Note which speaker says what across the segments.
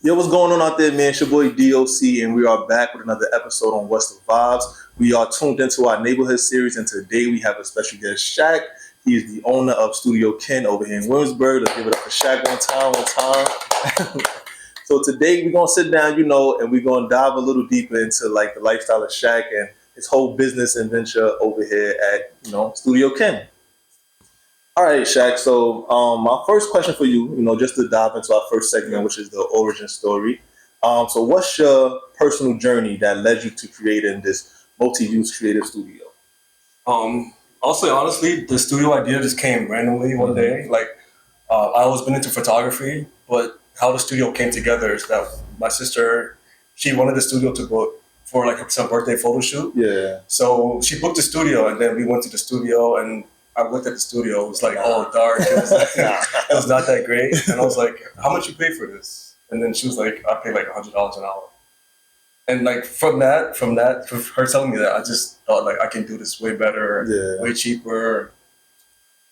Speaker 1: Yo, what's going on out there, man? It's your boy DOC, and we are back with another episode on What's the Vibes. We are tuned into our neighborhood series, and today we have a special guest, Shaqq. He is the owner of Studio Ken over here in Williamsburg. Let's give it up for Shaqq one time. So today we're gonna sit down, and we're gonna dive a little deeper into like the lifestyle of Shaqq and his whole business and venture over here at Studio Ken. All right, Shaqq. So, my first question for you, just to dive into our first segment, which is the origin story. So, what's your personal journey that led you to creating this multi-use creative studio?
Speaker 2: I'll say honestly, the studio idea just came randomly one day. Like, I always been into photography, but how the studio came together is that my sister, she wanted the studio to book for like some birthday photo shoot.
Speaker 1: Yeah.
Speaker 2: So she booked the studio, and then we went to the studio, and I looked at the studio. It was like all dark. It was not that great. And I was like, "How much you pay for this?" And then she was like, "I pay like $100 an hour." And like from that, from her telling me that, I just thought like I can do this way better, way cheaper.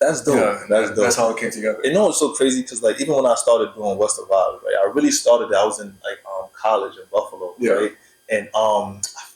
Speaker 1: That's dope.
Speaker 2: Yeah,
Speaker 1: that's dope.
Speaker 2: That's how it came together.
Speaker 1: It's so crazy because like even when I started doing What's the Vibe, right? I really started. I was in like college in Buffalo, right? And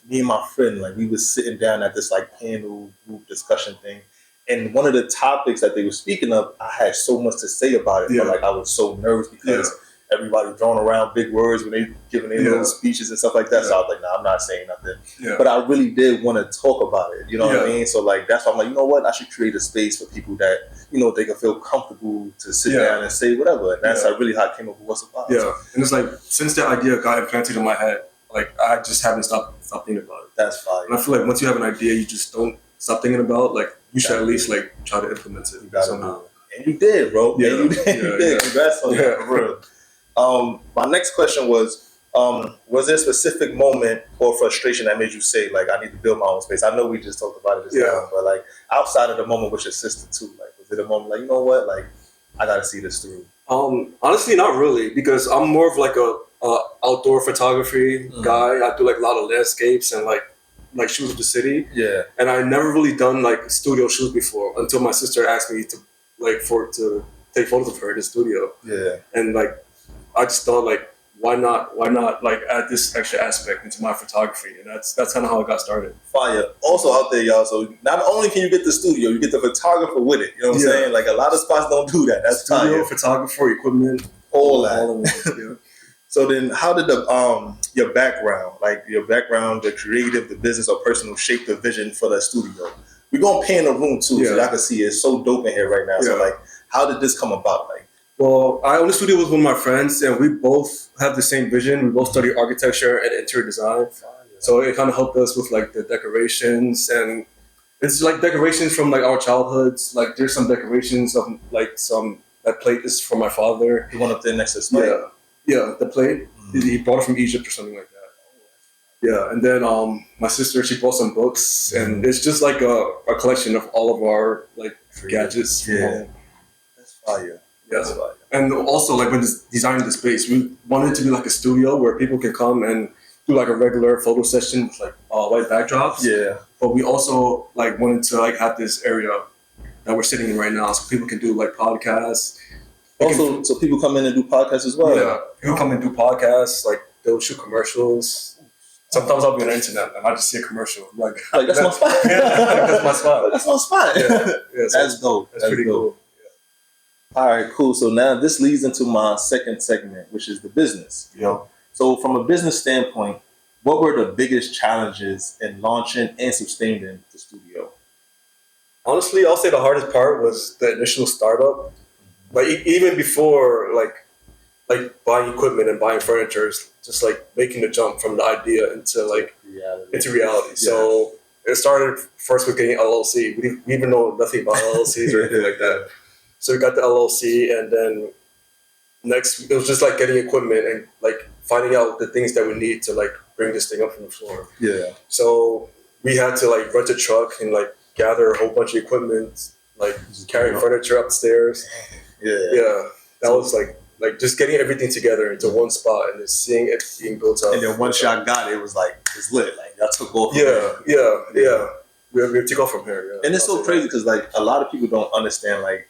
Speaker 1: me and my friend, like we was sitting down at this like panel group discussion thing. And one of the topics that they were speaking of, I had so much to say about it, but like I was so nervous because everybody throwing around big words when they giving their little speeches and stuff like that. So I was like, nah, I'm not saying nothing. But I really did want to talk about it. You know what I mean? So like that's why I'm like, you know what? I should create a space for people that they can feel comfortable to sit down and say whatever. And that's like really how I came up with What's the Vibe.
Speaker 2: Yeah, and it's like since the idea got implanted in my head, like I just haven't stopped thinking about it.
Speaker 1: That's fine.
Speaker 2: And I feel like once you have an idea, you just don't stop thinking about like you should at least like try to implement it somehow.
Speaker 1: And you did, bro.
Speaker 2: Yeah,
Speaker 1: you did. Congrats on that, for real. My next question was there a specific moment or frustration that made you say, like, I need to build my own space? I know we just talked about it this time, but like outside of the moment with your sister too, like was it a moment like, you know what, like I gotta see this through?
Speaker 2: Honestly, not really, because I'm more of like a outdoor photography guy. I do like a lot of landscapes and like shoots of the city.
Speaker 1: Yeah.
Speaker 2: And I never really done like studio shoots before until my sister asked me to take photos of her in the studio.
Speaker 1: Yeah.
Speaker 2: And like I just thought like why not like add this extra aspect into my photography, and that's kind of how it got started.
Speaker 1: Fire. Also out there, y'all. So not only can you get the studio, you get the photographer with it. You know what I'm saying? Like a lot of spots don't do that. That's
Speaker 2: studio,
Speaker 1: fire.
Speaker 2: Photographer, equipment,
Speaker 1: all that. So then, how did your background, the creative, the business, or personal, shape the vision for the studio? We're gonna paint a room too, so y'all can see it's so dope in here right now. So like, how did this come about? Like,
Speaker 2: well, I own the studio with one of my friends, and we both have the same vision. We both study architecture and interior design, so it kind of helped us with like the decorations, and it's like decorations from like our childhoods. Like, there's some decorations of like that plate is from my father.
Speaker 1: The one up there next to the slide.
Speaker 2: Yeah, the plate. He brought it from Egypt or something like that. Yeah, and then my sister, she brought some books, and it's just like a collection of all of our like gadgets.
Speaker 1: Yeah, that's fire.
Speaker 2: Yeah, that's fire. And also like when designing the space, we wanted it to be like a studio where people can come and do like a regular photo session with like white backdrops.
Speaker 1: Yeah,
Speaker 2: but we also like wanted to like have this area that we're sitting in right now, so people can do like podcasts.
Speaker 1: Also, so people come in and do podcasts as well.
Speaker 2: Yeah, people come and do podcasts. Like they'll shoot commercials. Sometimes I'll be on the internet and I just see a commercial. Like
Speaker 1: that's my spot.
Speaker 2: That's my spot.
Speaker 1: That's my spot.
Speaker 2: Yeah, so
Speaker 1: that's dope.
Speaker 2: That's pretty cool.
Speaker 1: Yeah. All right, cool. So now this leads into my second segment, which is the business. So from a business standpoint, what were the biggest challenges in launching and sustaining the studio?
Speaker 2: Honestly, I'll say the hardest part was the initial startup. Like even before like buying equipment and buying furniture, just like making the jump from the idea into reality. Yeah. So it started first with getting LLC. We didn't even know nothing about LLCs or anything like that. So we got the LLC, and then next it was just like getting equipment and like finding out the things that we need to like bring this thing up from the floor.
Speaker 1: Yeah.
Speaker 2: So we had to like rent a truck and like gather a whole bunch of equipment, like carrying furniture upstairs. Yeah, that was like just getting everything together into one spot and just seeing it being built up.
Speaker 1: And then once y'all got it, it was like it's lit. Like y'all took off.
Speaker 2: Yeah. We took off from here. Yeah.
Speaker 1: And it's so crazy because like a lot of people don't understand like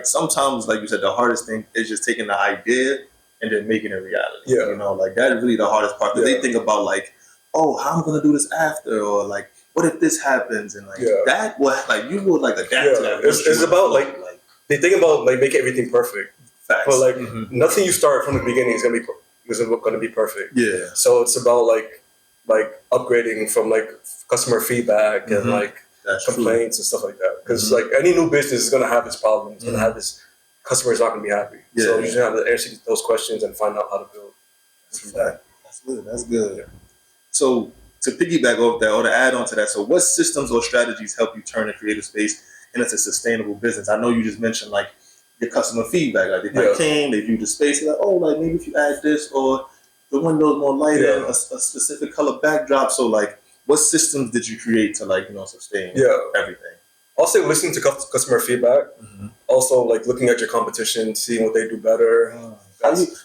Speaker 1: sometimes like you said the hardest thing is just taking the idea and then making it reality.
Speaker 2: Yeah.
Speaker 1: You know, like that is really the hardest part. Because they think about like, oh, how am I gonna do this after, or like, what if this happens, and like that. What like you would like adapt to that.
Speaker 2: It's about like they think about like making everything perfect.
Speaker 1: Facts.
Speaker 2: But like nothing you start from the beginning is gonna be perfect.
Speaker 1: Yeah.
Speaker 2: So it's about like upgrading from like customer feedback and like complaints and stuff like that. Because like any new business is gonna have its problems. It's gonna have its customers not gonna be happy. Yeah. So you just have to answer those questions and find out how to build.
Speaker 1: That's good. That's good. Yeah. So to piggyback off that or to add on to that, so what systems or strategies help you turn a creative space into a sustainable business? I know you just mentioned like your customer feedback. Like they came, they viewed the space, they're like, oh, like maybe if you add this or the window's more light and a specific color backdrop. So like what systems did you create to like, sustain everything?
Speaker 2: Also listening to customer feedback. Also like looking at your competition, seeing what they do better.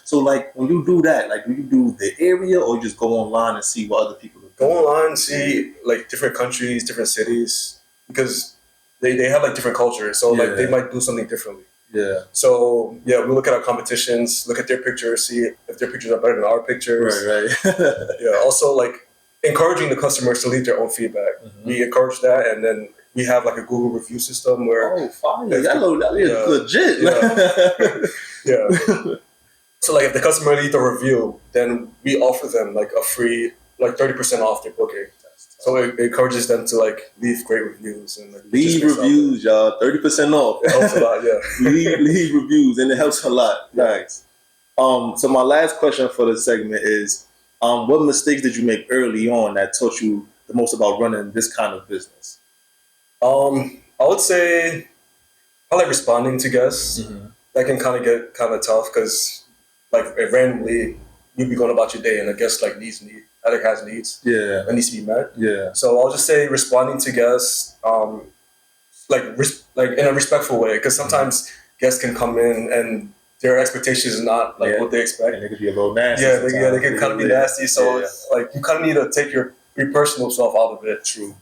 Speaker 1: So like when you do that, like do you do the area or you just go online and see what other people do?
Speaker 2: Go online and see like different countries, different cities, because they have like different cultures. So like they might do something differently. Yeah. So we look at our competitions, look at their pictures, see if their pictures are better than our pictures. Right. Also like encouraging the customers to leave their own feedback. We encourage that, and then we have like a Google review system where
Speaker 1: fine. That is legit.
Speaker 2: Yeah. So like if the customer leaves a review, then we offer them like a free 30% off their booking. So it encourages them to like leave great reviews and like,
Speaker 1: leave reviews, y'all. 30% off.
Speaker 2: It helps a lot, yeah.
Speaker 1: leave reviews, and it helps a lot. Thanks. So my last question for the segment is, what mistakes did you make early on that taught you the most about running this kind of business?
Speaker 2: I would say probably responding to guests. That can kind of get kind of tough because like randomly you'd be going about your day and a guest like has needs that needs to be met. So I'll just say responding to guests like in a respectful way, because sometimes guests can come in and their expectations is not like what they expect,
Speaker 1: and they could be a little nasty.
Speaker 2: They can kind of be nasty. So it's, like you kind of need to take your personal self out of it.
Speaker 1: True.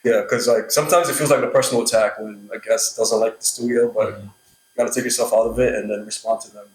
Speaker 2: Yeah, because like sometimes it feels like a personal attack when a guest doesn't like the studio, but you got to take yourself out of it and then respond to them.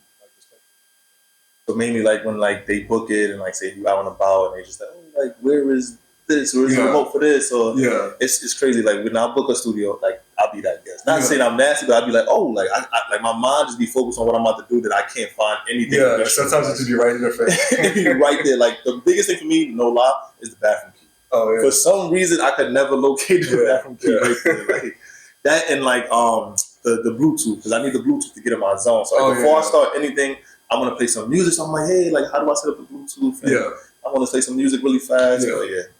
Speaker 1: But mainly like when like they book it and like say you out and about and they just like, oh, like where is this? Where's the remote for this? Or it's crazy. Like when I book a studio, like I'll be that guest. Not saying I'm nasty, but I'll be like, oh, like I like my mind just be focused on what I'm about to do that I can't find anything.
Speaker 2: Yeah, sometimes it just be right in their face.
Speaker 1: It be right there. Like the biggest thing for me, no lie, is the bathroom key.
Speaker 2: Oh yeah.
Speaker 1: For some reason, I could never locate the bathroom key right there. Like that and like the Bluetooth, because I need the Bluetooth to get in my zone. So before I start anything, I want to play some music. So I'm like, hey, like how do I set up the Bluetooth? And I want to play some music really fast.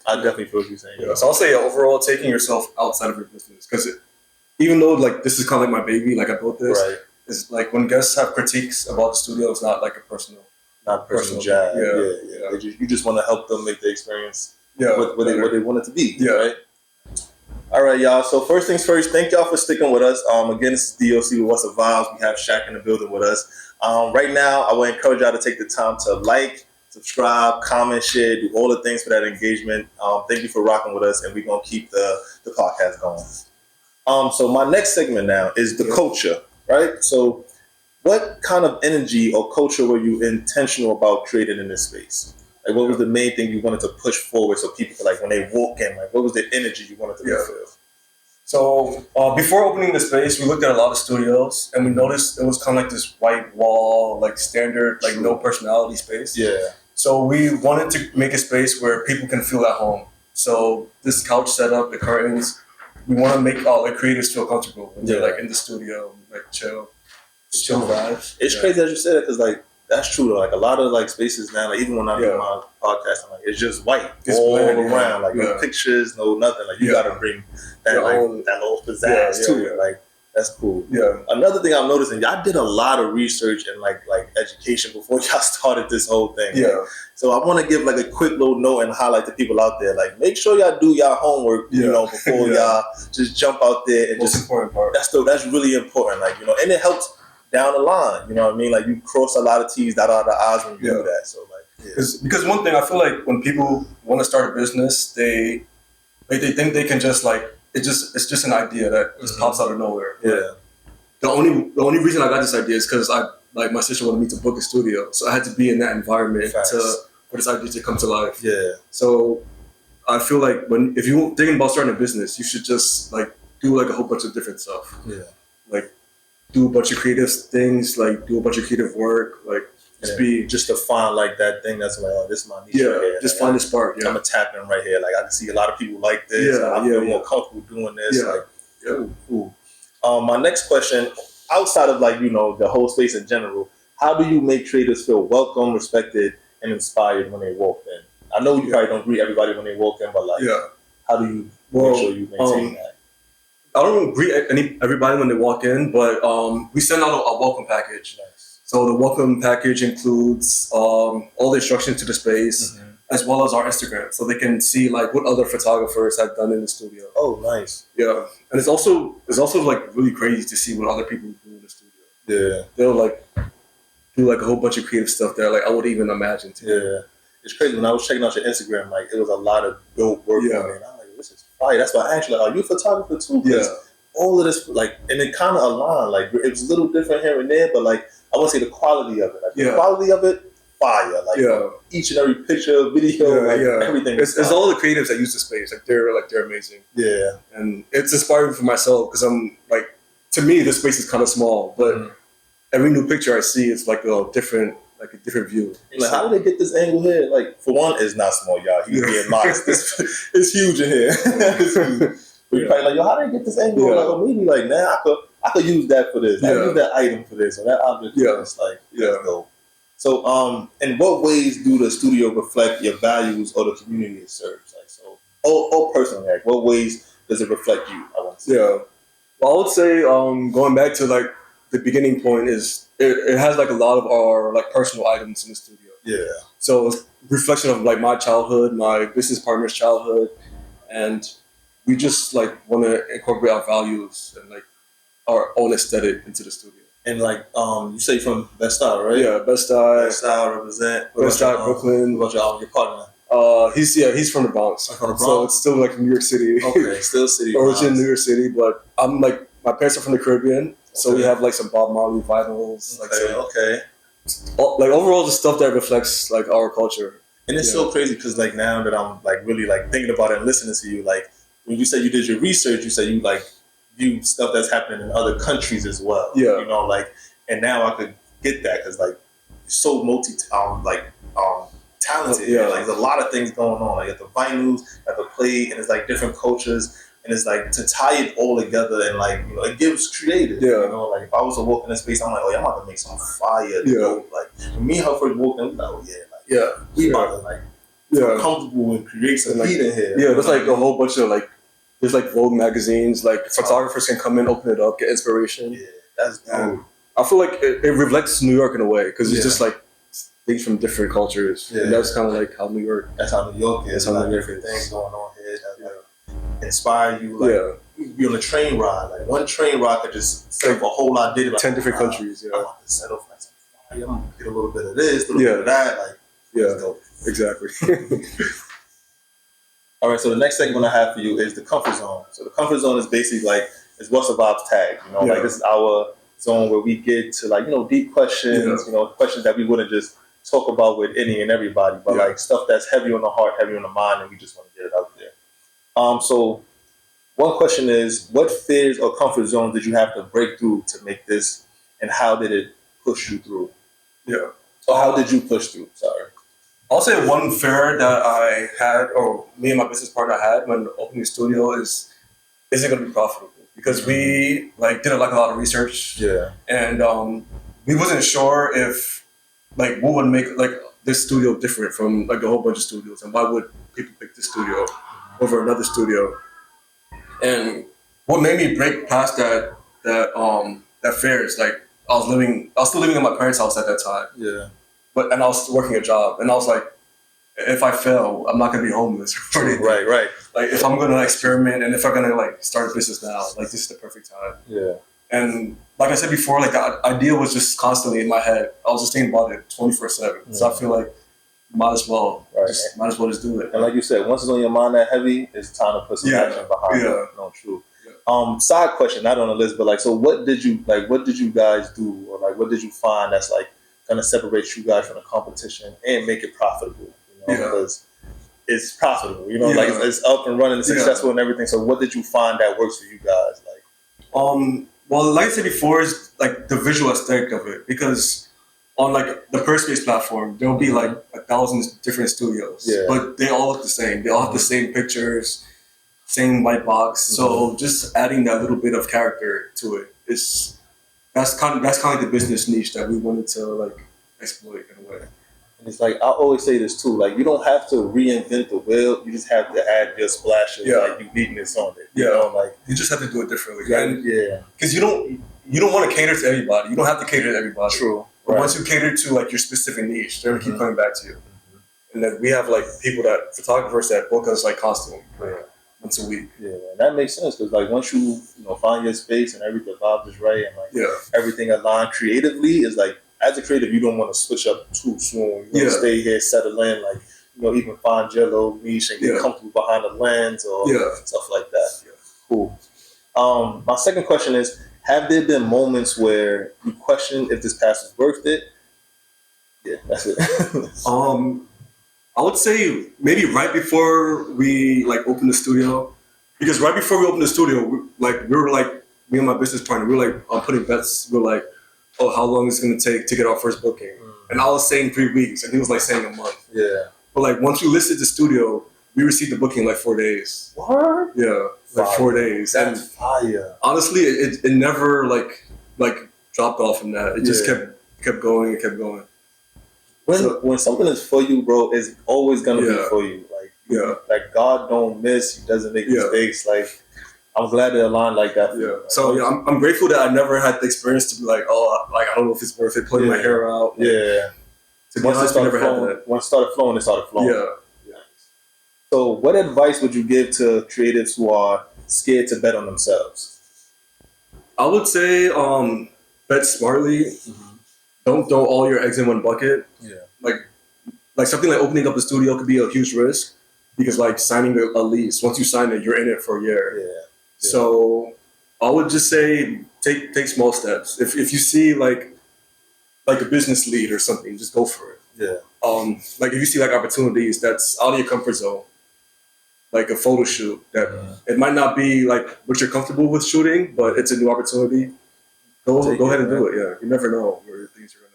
Speaker 1: I definitely feel what you're saying.
Speaker 2: So I'll say overall, taking yourself outside of your business, because even though like this is kind of like my baby, like I built this, it's like when guests have critiques about the studio, it's not like a personal
Speaker 1: jab. You just want to help them make the experience what they want it to be. Right. All right, y'all. So first things first, thank y'all for sticking with us. Again, this is DOC with What's the Vibes. We have Shaqq in the building with us. Right now, I would encourage y'all to take the time to like, subscribe, comment, share, do all the things for that engagement. Thank you for rocking with us, and we're going to keep the podcast going. So my next segment now is the culture, right? So what kind of energy or culture were you intentional about creating in this space? Like, what was the main thing you wanted to push forward so people could, like, when they walk in, like, what was the energy you wanted to fulfill?
Speaker 2: So before opening the space, we looked at a lot of studios, and we noticed it was kind of like this white wall, like standard, like no personality space. So we wanted to make a space where people can feel at home. So this couch setup, the curtains, we want to make all the creators feel comfortable when they're like in the studio, like chill vibes.
Speaker 1: It's crazy that you said it, because like that's true. Like a lot of like spaces now, like even when I do my podcast, I'm like it's just white all around, like no pictures, no nothing. Like you got to bring that that little pizzazz to it. Like that's cool. Another thing I'm noticing, y'all did a lot of research and like education before y'all started this whole thing. So I want to give like a quick little note and highlight to people out there. Like make sure y'all do y'all homework, before y'all just jump out there and
Speaker 2: Most important part.
Speaker 1: That's really important. Like and it helps down the line. You know what I mean? Like you cross a lot of T's, dot all the I's when you do that. So like
Speaker 2: because one thing I feel like when people want to start a business, they think they can just like it's just an idea that just pops out of nowhere. The only reason I got this idea is because like my sister wanted me to book a studio, so I had to be in that environment
Speaker 1: Facts.
Speaker 2: for this idea to come to life.
Speaker 1: Yeah.
Speaker 2: So I feel like if you're thinking about starting a business, you should just like do like a whole bunch of different stuff.
Speaker 1: Yeah.
Speaker 2: Like do a bunch of creative things, like do a bunch of creative work, like
Speaker 1: just to find like that thing that's like, oh, this is my niche.
Speaker 2: Yeah,
Speaker 1: right here.
Speaker 2: just
Speaker 1: like,
Speaker 2: find the spark. Yeah,
Speaker 1: I'm gonna tap in right here. Like I can see a lot of people like this.
Speaker 2: Yeah,
Speaker 1: I feel more comfortable doing this.
Speaker 2: Yeah.
Speaker 1: Like, ooh. My next question, outside of like the whole space in general, how do you make creators feel welcome, respected, and inspired when they walk in? I know you probably don't greet everybody when they walk in, but like, how do you make sure you maintain that?
Speaker 2: I don't greet everybody when they walk in, but we send out a welcome package.
Speaker 1: Nice.
Speaker 2: So the welcome package includes all the instructions to the space, as well as our Instagram, so they can see like what other photographers have done in the studio.
Speaker 1: Oh, nice.
Speaker 2: Yeah, and it's also like really crazy to see what other people do in the studio.
Speaker 1: Yeah,
Speaker 2: they'll like do like a whole bunch of creative stuff there, like I wouldn't even imagine.
Speaker 1: Yeah, it's crazy. When I was checking out your Instagram, like it was a lot of dope work on there. And I'm like, this is fire. That's why I actually are you a photographer too?
Speaker 2: Yeah.
Speaker 1: All of this, like, and it kind of aligned. Like, it was a little different here and there, but like, I want to say the quality of it. Like, the quality of it, fire. Like, each and every picture, video, everything.
Speaker 2: It's all the creatives that use the space. Like, they're amazing.
Speaker 1: Yeah,
Speaker 2: and it's inspiring for myself because I'm like, to me, this space is kind of small, but every new picture I see is like a different view.
Speaker 1: Like, how did they get this angle here? Like, for one, it's not small, y'all. He's being modest. It's huge in here. It's huge. But you're probably like, yo, how did they get this angle? Like, oh, maybe like, man, I could use that for this. I could use that item for this or that object for this. Like, that's dope. So, in what ways do the studio reflect your values or the community it serves? Like, so, or personally, like, what ways does it reflect you? I want to say.
Speaker 2: Yeah. Well, I would say, going back to like the beginning point is it has like a lot of our like personal items in the studio.
Speaker 1: Yeah.
Speaker 2: So it's reflection of like my childhood, my business partner's childhood, and we just like want to incorporate our values and like our own aesthetic into the studio.
Speaker 1: And like, you say from Best Style, right?
Speaker 2: Yeah, Best Style.
Speaker 1: Best Style represent.
Speaker 2: Best Style, Brooklyn.
Speaker 1: What about your partner?
Speaker 2: He's from the Bronx.
Speaker 1: From the Bronx?
Speaker 2: So it's still like New York City.
Speaker 1: Okay, still city.
Speaker 2: Origin New York City, but I'm like, my parents are from the Caribbean, so we have like some Bob Marley vinyls. Like overall, the stuff that reflects like our culture.
Speaker 1: And it's so crazy because like now that I'm like really like thinking about it and listening to you, like when you said you did your research, you said you like view stuff that's happening in other countries as well.
Speaker 2: Yeah.
Speaker 1: You know, like, and now I could get that because like you're so talented.
Speaker 2: Yeah.
Speaker 1: Like there's a lot of things going on. Like at the vinyls, at the play, and it's like different cultures. And it's like to tie it all together and like, it gives creative.
Speaker 2: Yeah.
Speaker 1: You know, like if I was to walk in this space, I'm like, oh, yeah, I'm about to make some fire. Like when me and her first walked in, we like, oh yeah, like we about to like feel comfortable and create some heat in here.
Speaker 2: Yeah, there's like a whole bunch of like there's like Vogue magazines, like photographers can come in, open it up, get inspiration.
Speaker 1: Yeah, that's dope.
Speaker 2: I feel like it reflects New York in a way because it's just like things from different cultures. Yeah. And that's kind of like how New York.
Speaker 1: That's how New York is. That's how different things going on here that like inspire you. Like you be on a train ride. Like one train ride could just set up a whole lot of like
Speaker 2: 10 different countries. Yeah.
Speaker 1: I'm about to set off like some fire. I'm gonna get a little bit of this, a little bit of that. Like dope.
Speaker 2: Exactly.
Speaker 1: All right. So the next segment I have for you is the comfort zone. So the comfort zone is basically like it's what's the vibes tag. Like this is our zone where we get to like deep questions. Questions that we wouldn't just talk about with any and everybody, but like stuff that's heavy on the heart, heavy on the mind, and we just want to get it out there. So one question is, what fears or comfort zones did you have to break through to make this, and how did it push you through?
Speaker 2: Yeah.
Speaker 1: So how did you push through? Sorry.
Speaker 2: I'll say one fear that I had, or me and my business partner had when opening the studio is it going to be profitable? Because we like did like a lot of research. Yeah. And we wasn't sure if like what would make like this studio different from like a whole bunch of studios, and why would people pick this studio over another studio? And what made me break past that fear is like I was still living in my parents' house at that time. Yeah. And I was working a job, and I was like, if I fail, I'm not gonna be homeless.
Speaker 1: Right.
Speaker 2: Like if I'm gonna experiment, and if I'm gonna like start a business now, like this is the perfect time. Yeah. And like I said before, like the idea was just constantly in my head. I was just thinking about it 24/7. So I feel like might as well just do it.
Speaker 1: And like you said, once it's on your mind that heavy, it's time to put some action behind it. No, true. Yeah. Side question, not on the list, but like, so what did you guys do, or like, what did you find that's like gonna separate you guys from the competition and make it profitable? Because it's profitable. Like it's up and running, it's successful and everything. So what did you find that works for you guys? Like,
Speaker 2: well, like I said before, is like the visual aesthetic of it, because on like the Perspace platform, there'll be like 1,000 different studios, but they all look the same. They all have the same pictures, same white box. So just adding that little bit of character to it that's kind of like the business niche that we wanted to like exploit in a way.
Speaker 1: And it's like, I always say this too, like, you don't have to reinvent the wheel, you just have to add your splash of like uniqueness on it. Like
Speaker 2: you just have to do it differently. Because you don't want to cater to everybody. You don't have to cater to everybody.
Speaker 1: True.
Speaker 2: But once you cater to like your specific niche, they're gonna keep coming back to you. And then we have like photographers that book us like constantly, once a week.
Speaker 1: Yeah, and that makes sense, because like once you find your space and everything vibe is right and like everything aligned creatively, is like, as a creative, you don't want to switch up too soon. You want to stay here, settle in, like, even find your little niche and get comfortable behind the lens or stuff like that. Cool. My second question is, have there been moments where you question if this pass is worth it? Yeah, that's it.
Speaker 2: I would say maybe right before we like opened the studio, because right before we opened the studio, we were like, me and my business partner, we were like putting bets. We were like, oh, how long is it going to take to get our first booking? And I was saying 3 weeks, and he was like saying a month.
Speaker 1: Yeah.
Speaker 2: But like once we listed the studio, we received the booking in like 4 days.
Speaker 1: What?
Speaker 2: Yeah, like 4 days.
Speaker 1: That's
Speaker 2: and
Speaker 1: fire.
Speaker 2: Honestly, it never like dropped off from that. It just kept going and kept going.
Speaker 1: When something is for you, bro, it's always gonna be for you. Like God don't miss. He doesn't make mistakes. Like, I'm glad it aligned like that.
Speaker 2: So I'm grateful that I never had the experience to be like, I don't know if it's worth it putting my hair out. To be honest, I never had that.
Speaker 1: Once it started flowing, it started flowing. So, what advice would you give to creatives who are scared to bet on themselves?
Speaker 2: I would say bet smartly. Don't throw all your eggs in one bucket. Like something like opening up a studio could be a huge risk, because like signing a lease, once you sign it, you're in it for a year. So I would just say take small steps. If you see like a business lead or something, just go for it. Like if you see like opportunities that's out of your comfort zone, like a photo shoot that it might not be like what you're comfortable with shooting, but it's a new opportunity. Go ahead and do it. You never know where things are gonna.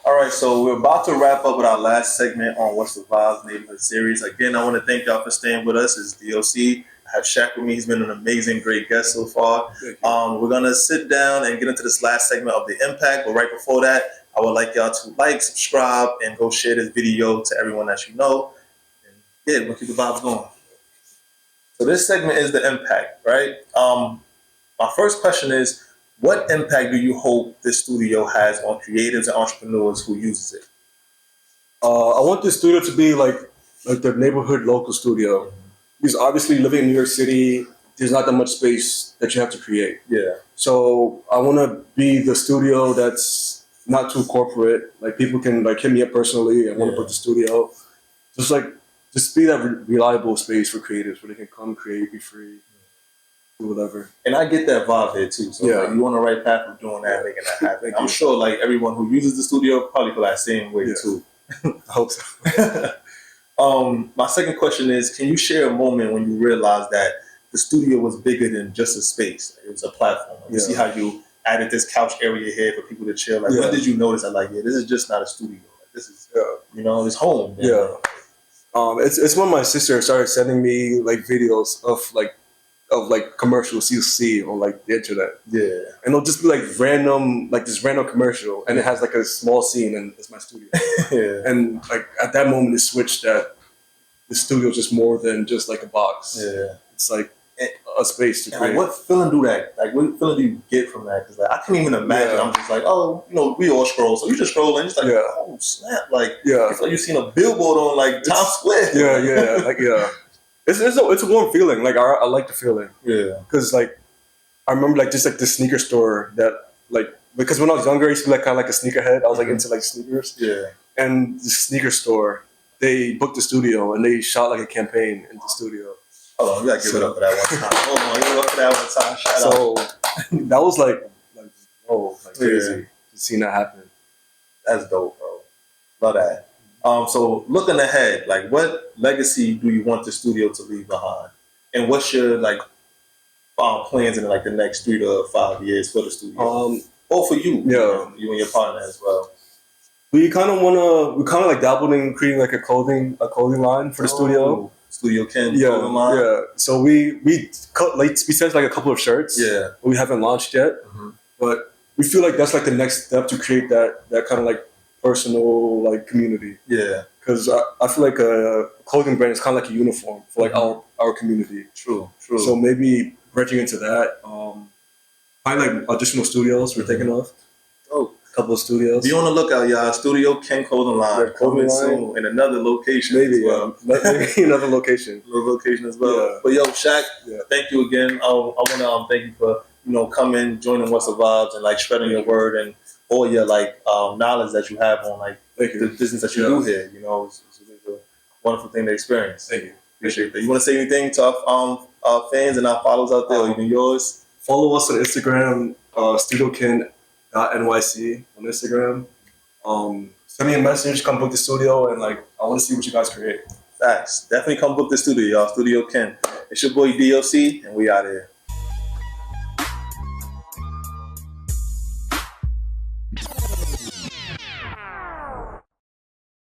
Speaker 1: All right, so we're about to wrap up with our last segment on What's the Vibes Neighborhood series. Again, I want to thank y'all for staying with us. It's DOC. I have Shaqq with me. He's been an amazing, great guest so far. We're going to sit down and get into this last segment of the impact. But right before that, I would like y'all to like, subscribe, and go share this video to everyone that you know. And we'll keep the vibes going. So this segment is the impact, right? My first question is, what impact do you hope this studio has on creatives and entrepreneurs who uses it?
Speaker 2: I want this studio to be like the neighborhood local studio. Because obviously living in New York City, there's not that much space that you have to create. So I want to be the studio that's not too corporate. Like people can like hit me up personally and want to book the studio. Just be that reliable space for creatives where they can come create, be free. Whatever.
Speaker 1: And I get that vibe here too. So like, you on the right path of doing that, making that happen. I'm sure like everyone who uses the studio probably feel that same way too.
Speaker 2: I hope
Speaker 1: so. My second question is, can you share a moment when you realized that the studio was bigger than just a space? It was a platform. You see how you added this couch area here for people to chill. Like, when did you notice that? Like, this is just not a studio. Like, this is, it's home.
Speaker 2: It's when my sister started sending me like videos of commercials you see on like the internet. And it'll just be like this random commercial, and it has like a small scene, and it's my studio. And like at that moment, it switched that the studio is just more than just like a box. It's like a space to create.
Speaker 1: Like, what feeling do that? Like, what feeling do you get from that? Because like, I can't even imagine. I'm just like, we all scroll, so you just scroll and it's like, oh snap! Like, it's like you seen a billboard on like Times Square. It's a warm feeling. Like I like the feeling. Because like I remember like just like the sneaker store that like, because when I was younger I used to be like kind of like a sneakerhead. I was like into like sneakers. And the sneaker store, they booked the studio and they shot like a campaign in the studio. Hold on, we gotta give it up for that one time. Hold on, give it up for that one time. Shout out.
Speaker 2: So that was like crazy seeing that happen.
Speaker 1: That's dope, bro. Love that. So looking ahead, like what legacy do you want the studio to leave behind? And what's your plans in like the next 3 to 5 years for the studio? Or for you, you and your partner as well.
Speaker 2: We kind of like dabbled in creating like a clothing line for the studio.
Speaker 1: Studio Ken clothing line.
Speaker 2: Yeah. So we sent like a couple of shirts.
Speaker 1: Yeah.
Speaker 2: But we haven't launched yet.
Speaker 1: Mm-hmm.
Speaker 2: But we feel like that's like the next step to create that kind of like personal like community.
Speaker 1: Yeah.
Speaker 2: Because I feel like a clothing brand is kind of like a uniform for like our community.
Speaker 1: True.
Speaker 2: So maybe branching into that, find like additional studios we're thinking of.
Speaker 1: Oh,
Speaker 2: a couple of studios.
Speaker 1: Be on the lookout, y'all. Studio Ken clothing line coming soon in another location.
Speaker 2: Maybe,
Speaker 1: maybe
Speaker 2: another location.
Speaker 1: Another location as well.
Speaker 2: Yeah.
Speaker 1: But yo, Shaqq, thank you again. I want to thank you for coming, joining What's the Vibes, and like spreading your word and all your knowledge that you have on like the business that you do here. It's a wonderful thing to experience.
Speaker 2: Thank you.
Speaker 1: Appreciate that. You want to say anything to our fans and our followers out there, or even yours?
Speaker 2: Follow us on Instagram, studiokin.nyc on Instagram. Send me a message, come book the studio, and I want to see what you guys create.
Speaker 1: Facts. Definitely come book the studio, y'all. Studio Ken. It's your boy DOC, and we out here.